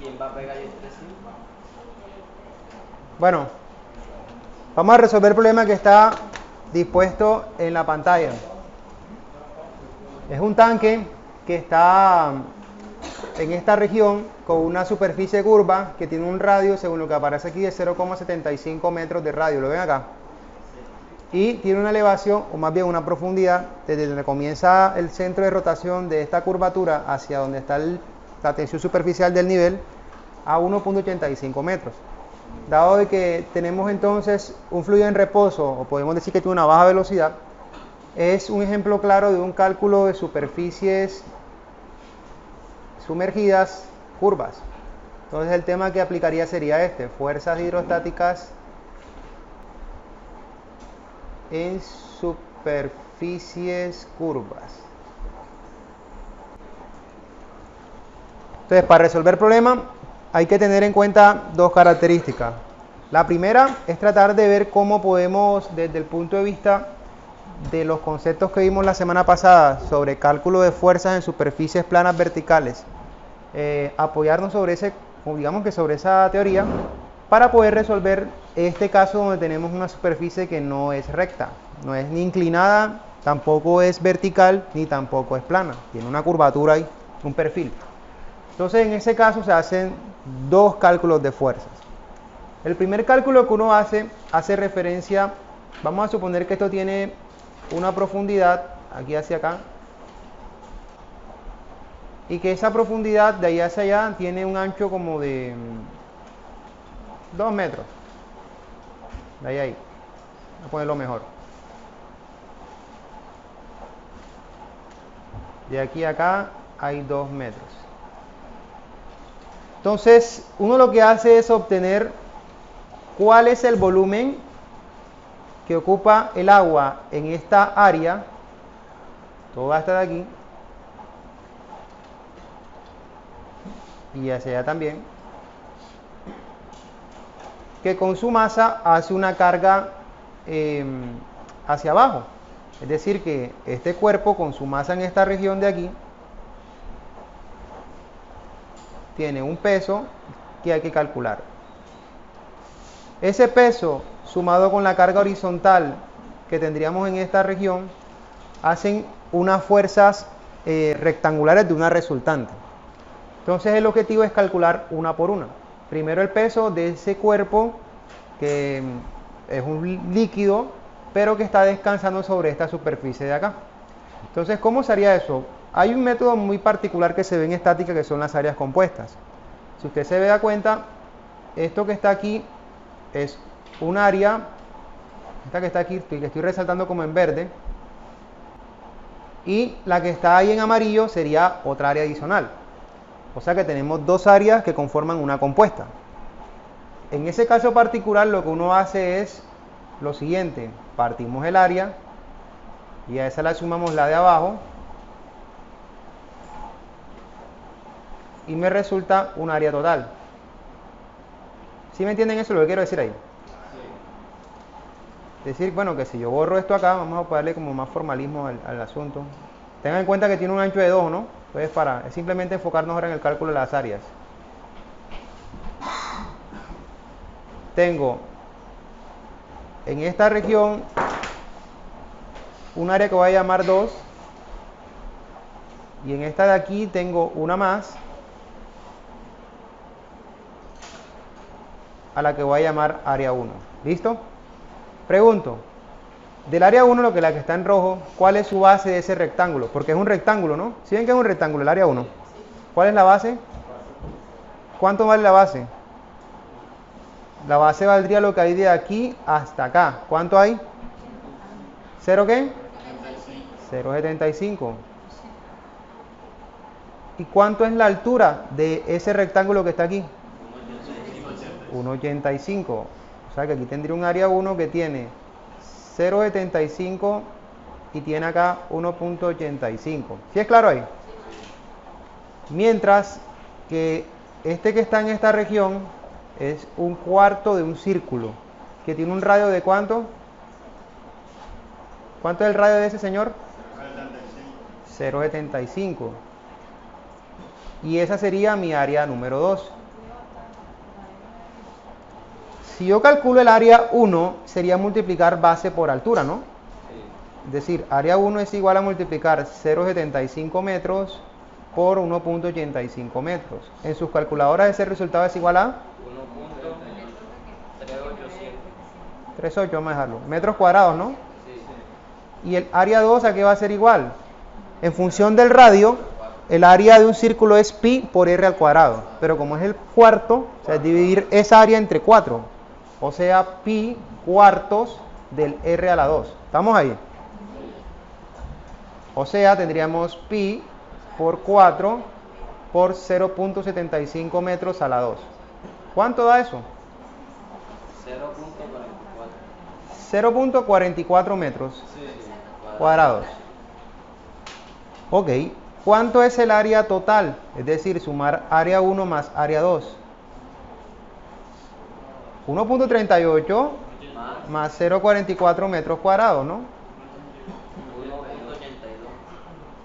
¿Quién va a pegar este sí? Bueno, vamos a resolver el problema que está dispuesto en la pantalla. Es un tanque que está en esta región con una superficie curva que tiene un radio, según lo que aparece aquí, de 0,75 metros de radio. ¿Lo ven acá? Y tiene una elevación, o más bien una profundidad, desde donde comienza el centro de rotación de esta curvatura hacia donde está la tensión superficial del nivel, a 1,85 metros. Dado de que tenemos entonces un fluido en reposo, o podemos decir que tiene una baja velocidad, es un ejemplo claro de un cálculo de superficies sumergidas curvas. Entonces el tema que aplicaría sería este: fuerzas hidrostáticas en superficies curvas. Entonces, para resolver el problema hay que tener en cuenta dos características. La primera es tratar de ver cómo podemos, desde el punto de vista de los conceptos que vimos la semana pasada sobre cálculo de fuerzas en superficies planas verticales, apoyarnos sobre sobre esa teoría para poder resolver este caso donde tenemos una superficie que no es recta, no es ni inclinada, tampoco es vertical, ni tampoco es plana, tiene una curvatura ahí, un perfil. Entonces, en ese caso se hacen dos cálculos de fuerzas. El primer cálculo que uno hace referencia, vamos a suponer que esto tiene una profundidad, aquí hacia acá, y que esa profundidad de ahí hacia allá tiene un ancho como de 2 metros. De ahí a ahí. Voy a ponerlo mejor. De aquí a acá hay 2 metros. Entonces, uno lo que hace es obtener cuál es el volumen que ocupa el agua en esta área, toda esta de aquí, y hacia allá también, que con su masa hace una carga hacia abajo. Es decir, que este cuerpo con su masa en esta región de aquí tiene un peso que hay que calcular. Ese peso sumado con la carga horizontal que tendríamos en esta región hacen unas fuerzas rectangulares de una resultante. Entonces el objetivo es calcular una por una. Primero el peso de ese cuerpo que es un líquido, pero que está descansando sobre esta superficie de acá. Entonces, ¿cómo se haría eso? Hay un método muy particular que se ve en estática, que son las áreas compuestas. Si usted se da cuenta, esto que está aquí es un área, esta que está aquí, que estoy resaltando como en verde, y la que está ahí en amarillo sería otra área adicional. O sea que tenemos dos áreas que conforman una compuesta. En ese caso particular lo que uno hace es lo siguiente: partimos el área y a esa le sumamos la de abajo y me resulta un área total. ¿Sí me entienden eso lo que quiero decir ahí? Es decir, bueno, que si yo borro esto acá, vamos a ponerle como más formalismo al asunto. Tengan en cuenta que tiene un ancho de 2, ¿no? Entonces es simplemente enfocarnos ahora en el cálculo de las áreas. Tengo en esta región un área que voy a llamar 2, y en esta de aquí tengo una más a la que voy a llamar área 1. ¿Listo? Pregunto, del área 1, la que está en rojo, ¿cuál es su base de ese rectángulo? Porque es un rectángulo, ¿no? ¿Sí ven que es un rectángulo el área 1? ¿Cuál es la base? ¿Cuánto vale la base? La base valdría lo que hay de aquí hasta acá. ¿Cuánto hay? ¿0 qué? 0,75. ¿Y cuánto es la altura de ese rectángulo que está aquí? 1,85. O sea que aquí tendría un área 1 que tiene 0,75 y tiene acá 1,85. ¿Sí es claro ahí? Mientras que este que está en esta región es un cuarto de un círculo que tiene un radio de ¿cuánto? ¿Cuánto es el radio de ese señor? 0,75. Y esa sería mi área número 2. Si yo calculo el área 1, sería multiplicar base por altura, ¿no? Es decir, área 1 es igual a multiplicar 0,75 metros por 1,85 metros. En sus calculadoras ese resultado es igual a 1,388. Vamos a dejarlo. Metros cuadrados, ¿no? Y el área 2, ¿a qué va a ser igual? En función del radio, el área de un círculo es pi por r al cuadrado. Pero como es el cuarto, o sea, es dividir esa área entre 4. O sea, pi cuartos del r a la 2. ¿Estamos ahí? O sea, tendríamos pi por 4 por 0,75 metros a la 2. ¿Cuánto da eso? 0,44 metros cuadrados. Ok. ¿Cuánto es el área total? Es decir, sumar área 1 más área 2. 1,38 más 0,44 metros cuadrados, ¿no?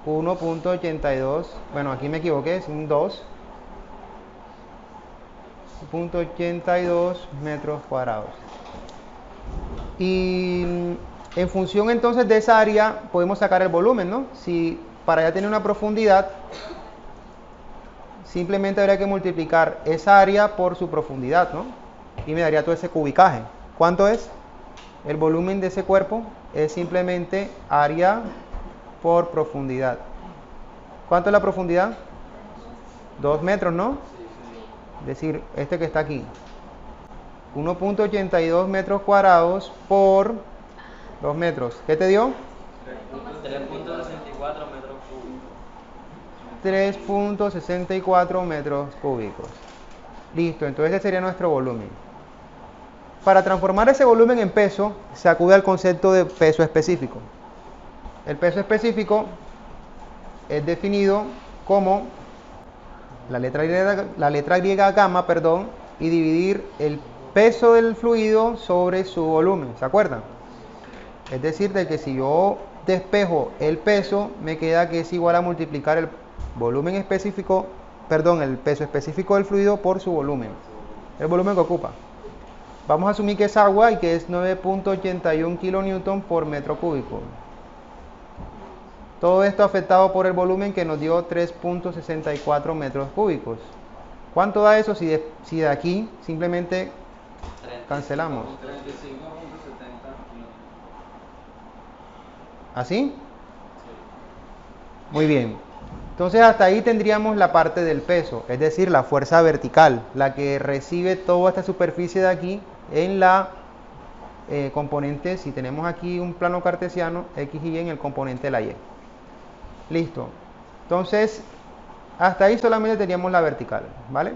1,82. Bueno, aquí me equivoqué, es un 2. 1,82 metros cuadrados. Y en función entonces de esa área podemos sacar el volumen, ¿no? Si para ya tener una profundidad, simplemente habría que multiplicar esa área por su profundidad, ¿no? Y me daría todo ese cubicaje. ¿Cuánto es? El volumen de ese cuerpo es simplemente área por profundidad. ¿Cuánto es la profundidad? 2 metros, ¿no? Es decir, este que está aquí. 1,82 metros cuadrados por 2 metros. ¿Qué te dio? 3,64 metros cúbicos. 3,64 metros cúbicos. Listo, entonces ese sería nuestro volumen. Para transformar ese volumen en peso, se acude al concepto de peso específico. El peso específico es definido como la letra griega gamma, y dividir el peso del fluido sobre su volumen. ¿Se acuerdan? Es decir, de que si yo despejo el peso, me queda que es igual a multiplicar el volumen específico, el peso específico del fluido por su volumen. El volumen que ocupa. Vamos a asumir que es agua y que es 9,81 kilonewton por metro cúbico. Todo esto afectado por el volumen que nos dio 3,64 metros cúbicos. ¿Cuánto da eso si de aquí simplemente cancelamos? 35,70 ¿Así? Muy bien. Entonces hasta ahí tendríamos la parte del peso, es decir, la fuerza vertical, la que recibe toda esta superficie de aquí en la componente, si tenemos aquí un plano cartesiano, X y Y en el componente de la Y. Listo. Entonces, hasta ahí solamente teníamos la vertical, ¿vale?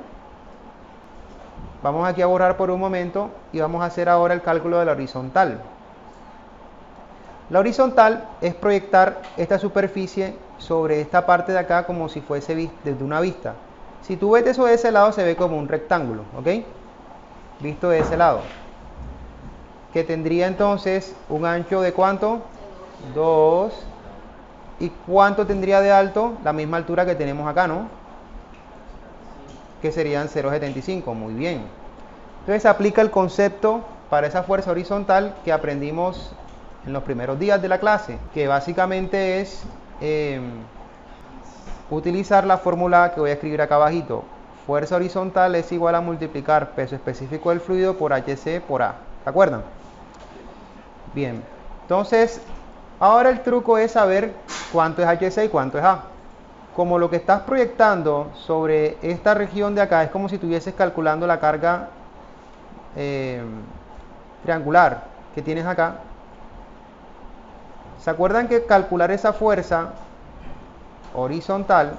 Vamos aquí a borrar por un momento y vamos a hacer ahora el cálculo de la horizontal. La horizontal es proyectar esta superficie sobre esta parte de acá como si fuese desde una vista. Si tú ves eso de ese lado se ve como un rectángulo, ¿ok? Visto de ese lado. Que tendría entonces un ancho de ¿cuánto? 2. ¿Y cuánto tendría de alto? La misma altura que tenemos acá, ¿no? Que serían 0,75. Muy bien. Entonces se aplica el concepto para esa fuerza horizontal que aprendimos en los primeros días de la clase, que básicamente es utilizar la fórmula que voy a escribir acá abajito. Fuerza horizontal es igual a multiplicar peso específico del fluido por HC por A. ¿Se acuerdan? Bien. Entonces, ahora el truco es saber cuánto es HC y cuánto es A. Como lo que estás proyectando sobre esta región de acá es como si estuvieses calculando la carga triangular que tienes acá. ¿Se acuerdan que calcular esa fuerza horizontal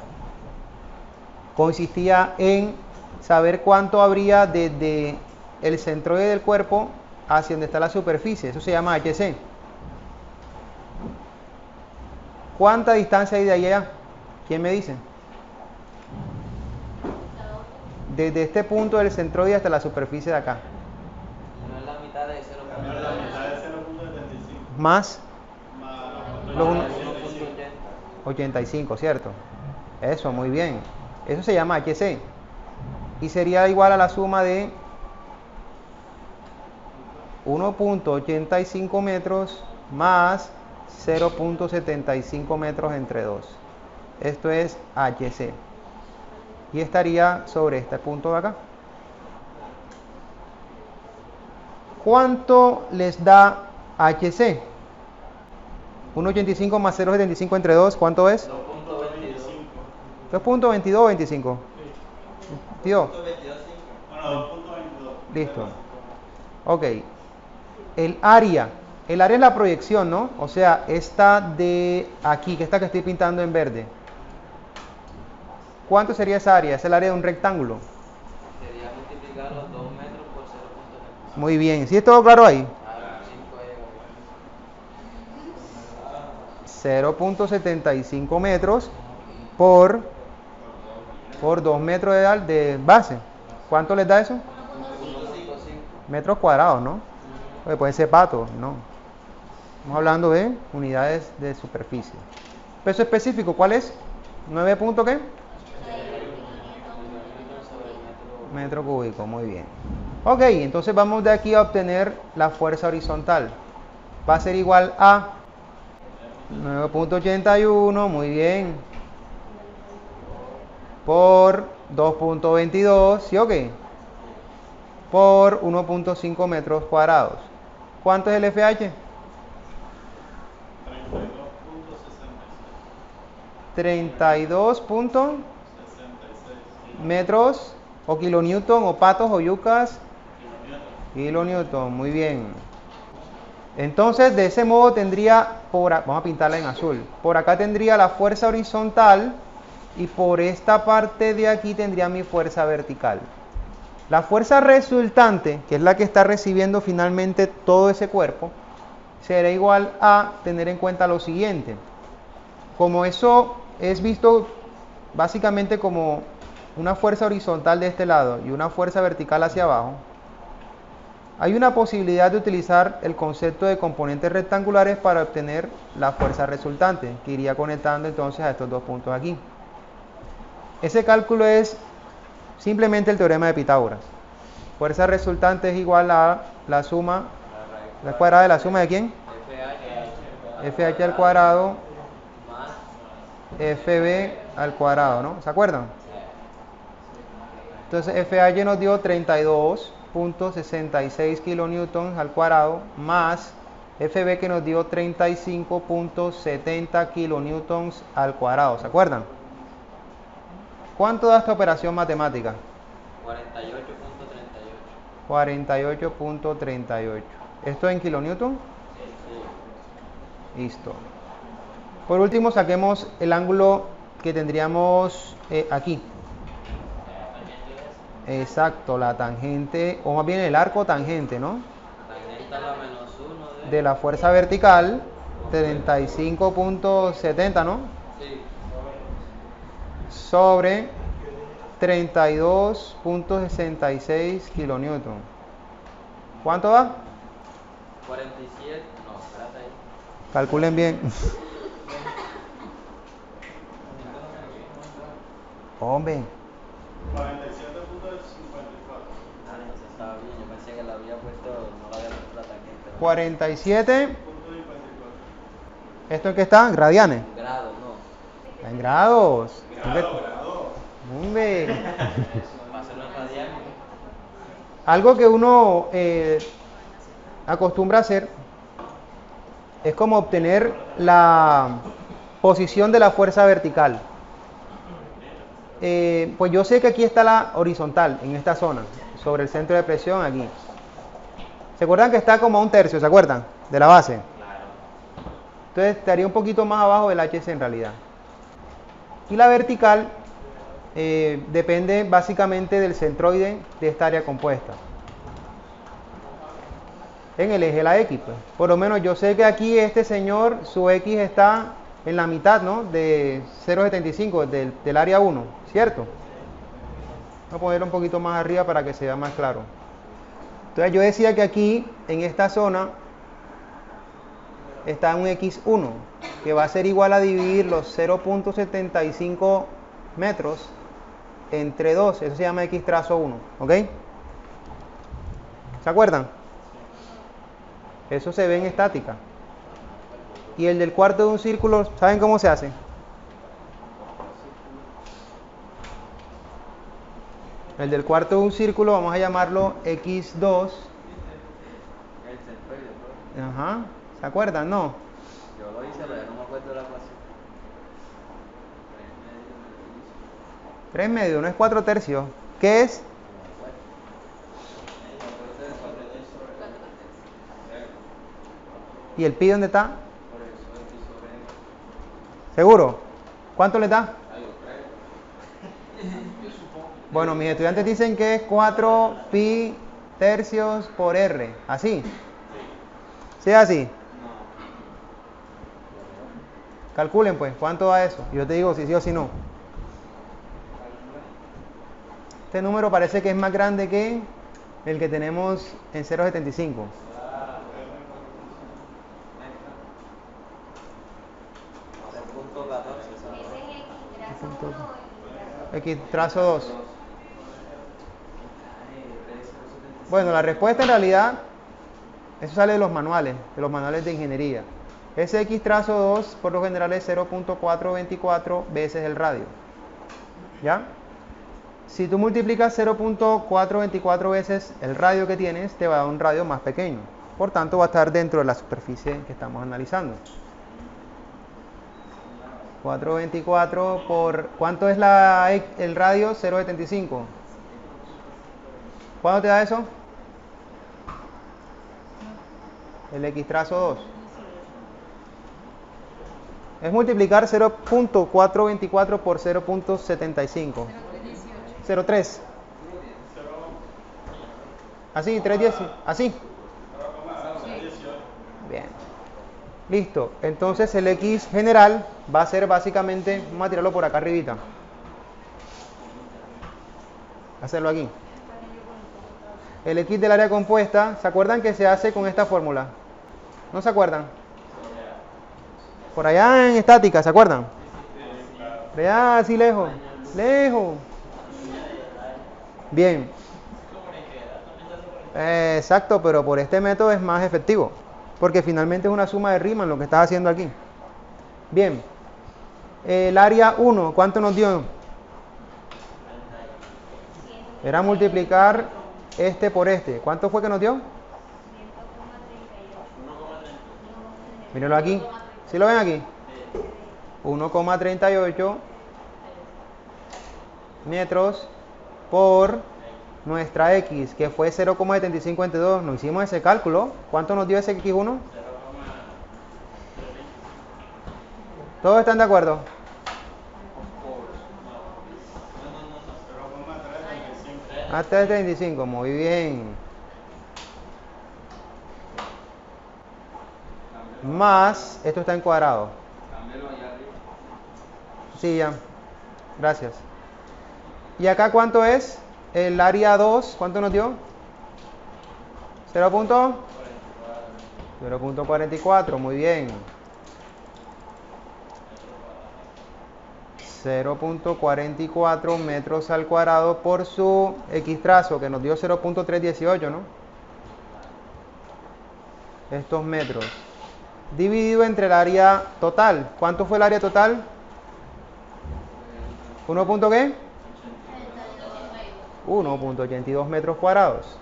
consistía en saber cuánto habría desde el centroide del cuerpo hacia donde está la superficie? Eso se llama HC. ¿Cuánta distancia hay de allá? ¿Quién me dice? Desde este punto del centroide hasta la superficie de acá. No es la mitad de 0,75. Más los 1,80. 85, ¿cierto? Eso, muy bien. Eso se llama HC. Y sería igual a la suma de 1.85 metros más 0.75 metros entre 2. Esto es HC. Y estaría sobre este punto de acá. ¿Cuánto les da HC? 1.85 más 0.75 entre 2, ¿cuánto es? 2.22 o 25. Tío. Listo. Ok. El área es la proyección, ¿no? O sea, esta de aquí, que esta que estoy pintando en verde. ¿Cuánto sería esa área? Es el área de un rectángulo. Sería multiplicar los 2 metros por 0.25. Muy bien. ¿Sí es todo claro ahí? 0.75 metros por 2 metros de base. ¿Cuánto les da eso? 1.5. Metros cuadrados, ¿no? Oye, puede ser pato, no. Estamos hablando de unidades de superficie. Peso específico, ¿cuál es? 9 punto ¿qué? Metro cúbico, muy bien. Ok, entonces vamos de aquí a obtener la fuerza horizontal. Va a ser igual a 9.81, muy bien, por 2.22, ¿sí o qué? Por 1.5 metros cuadrados. ¿Cuánto es el FH? 32 metros o kilonewton o patos o yucas. Kilonewton, muy bien. Entonces, de ese modo tendría, vamos a pintarla en azul, por acá tendría la fuerza horizontal y por esta parte de aquí tendría mi fuerza vertical. La fuerza resultante, que es la que está recibiendo finalmente todo ese cuerpo, será igual a tener en cuenta lo siguiente. Como eso es visto básicamente como una fuerza horizontal de este lado y una fuerza vertical hacia abajo, hay una posibilidad de utilizar el concepto de componentes rectangulares para obtener la fuerza resultante, que iría conectando entonces a estos dos puntos aquí. Ese cálculo es simplemente el teorema de Pitágoras. Fuerza resultante es igual a la suma, la cuadrada de la suma de ¿quién? FH al cuadrado FB al cuadrado, ¿no? ¿Se acuerdan? Entonces FH nos dio 32.66 kilonewtons al cuadrado más FB que nos dio 35.70 kilonewtons al cuadrado, ¿se acuerdan? ¿Cuánto da esta operación matemática? 48.38. 48.38. ¿Esto en kilonewton? Sí. Listo. Por último, saquemos el ángulo que tendríamos aquí. Exacto, la tangente, o más bien el arco tangente, ¿no? Tangente a la menos 1 De la fuerza vertical, 35.70, ¿no? Sí. Sobre 32.66 kilonewton. ¿Cuánto da? 47. No, espérate ahí. Calculen bien. Hombre. 47.54. Ah, entonces estaba bien. Yo pensé que la había puesto, no la había puesto la tangente. 47. ¿Esto en qué está? ¿Radianes? Grados, no. Está en grados. Grado. Hombre. Va a ser los radianes. Algo que uno acostumbra a hacer es como obtener la posición de la fuerza vertical. Pues yo sé que aquí está la horizontal, en esta zona, sobre el centro de presión aquí. ¿Se acuerdan que está como a 1/3? ¿Se acuerdan? De la base. Entonces estaría un poquito más abajo del HC en realidad. Y la vertical depende básicamente del centroide de esta área compuesta. En el eje de la X, pues. Por lo menos yo sé que aquí este señor, su X está en la mitad, ¿no? De 0.75, del área 1, ¿cierto? Voy a ponerlo un poquito más arriba para que se vea más claro. Entonces yo decía que aquí, en esta zona, está un X1, que va a ser igual a dividir los 0.75 metros entre 2. Eso se llama X trazo 1, ¿ok? ¿Se acuerdan? Eso se ve en estática. Y el del cuarto de un círculo, ¿saben cómo se hace? El del cuarto de un círculo, vamos a llamarlo x2. El centroide, profe. Ajá, ¿se acuerdan? No. Yo lo hice, pero ya no me acuerdo de la clase. 3 medios, no es 4 tercios. ¿Qué es? ¿Y el pi dónde está? ¿Seguro? ¿Cuánto le da? Bueno, mis estudiantes dicen que es 4 pi tercios por r. ¿Así? ¿Sí es así? Calculen pues, ¿cuánto da eso? Yo te digo si sí o si no. Este número parece que es más grande que el que tenemos en 0,75. X trazo 2. Bueno, la respuesta en realidad, eso sale de los manuales de ingeniería. Ese X trazo 2 por lo general es 0.424 veces el radio. ¿Ya? Si tú multiplicas 0.424 veces el radio que tienes, te va a dar un radio más pequeño. Por tanto, va a estar dentro de la superficie que estamos analizando. 424 por... ¿Cuánto es el radio? 0.75. ¿Cuánto te da eso? El X trazo 2. Es multiplicar 0.424 por 0.75. 0.3. Así, 3.10. Así. Bien. Listo. Entonces el X general va a ser básicamente, vamos a tirarlo por acá arribita. Hacerlo aquí. El X del área compuesta, ¿se acuerdan que se hace con esta fórmula? ¿No se acuerdan? Por allá en estática, ¿se acuerdan? De allá, así lejos. Lejos. Bien. Exacto, pero por este método es más efectivo. Porque finalmente es una suma de Riemann lo que estás haciendo aquí. Bien. El área 1, ¿cuánto nos dio? Era multiplicar este por este. ¿Cuánto fue que nos dio? Mírenlo aquí. ¿Sí lo ven aquí? 1,38 metros por nuestra X, que fue 0,7522. Nos hicimos ese cálculo. ¿Cuánto nos dio ese X1? ¿Todos están de acuerdo? Hasta 35, muy bien. Más, esto está en cuadrado. Sí, ya. Gracias. ¿Y acá cuánto es? El área 2, ¿cuánto nos dio? 0.44, muy bien. 0.44 metros al cuadrado por su X trazo, que nos dio 0.318, ¿no? Estos metros. Dividido entre el área total. ¿Cuánto fue el área total? 1. ¿Qué? 1.82 metros cuadrados.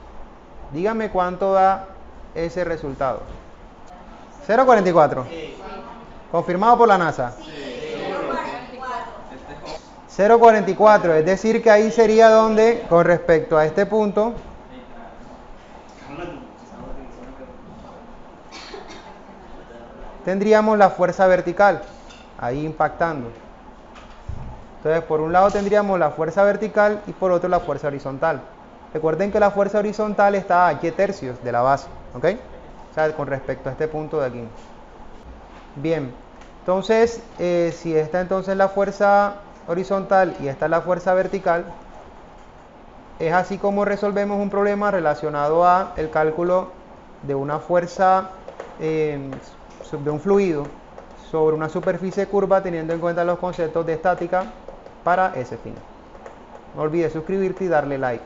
Dígame cuánto da ese resultado. 0.44. Confirmado por la NASA. 0.44, es decir que ahí sería donde, con respecto a este punto, tendríamos la fuerza vertical, ahí impactando. Entonces, por un lado tendríamos la fuerza vertical y por otro la fuerza horizontal. Recuerden que la fuerza horizontal está a 10 tercios de la base, ¿ok? O sea, con respecto a este punto de aquí. Bien, entonces, si esta entonces la fuerza horizontal y esta es la fuerza vertical, es así como resolvemos un problema relacionado a el cálculo de una fuerza de un fluido sobre una superficie curva, teniendo en cuenta los conceptos de estática para ese fin. No olvides suscribirte y darle like.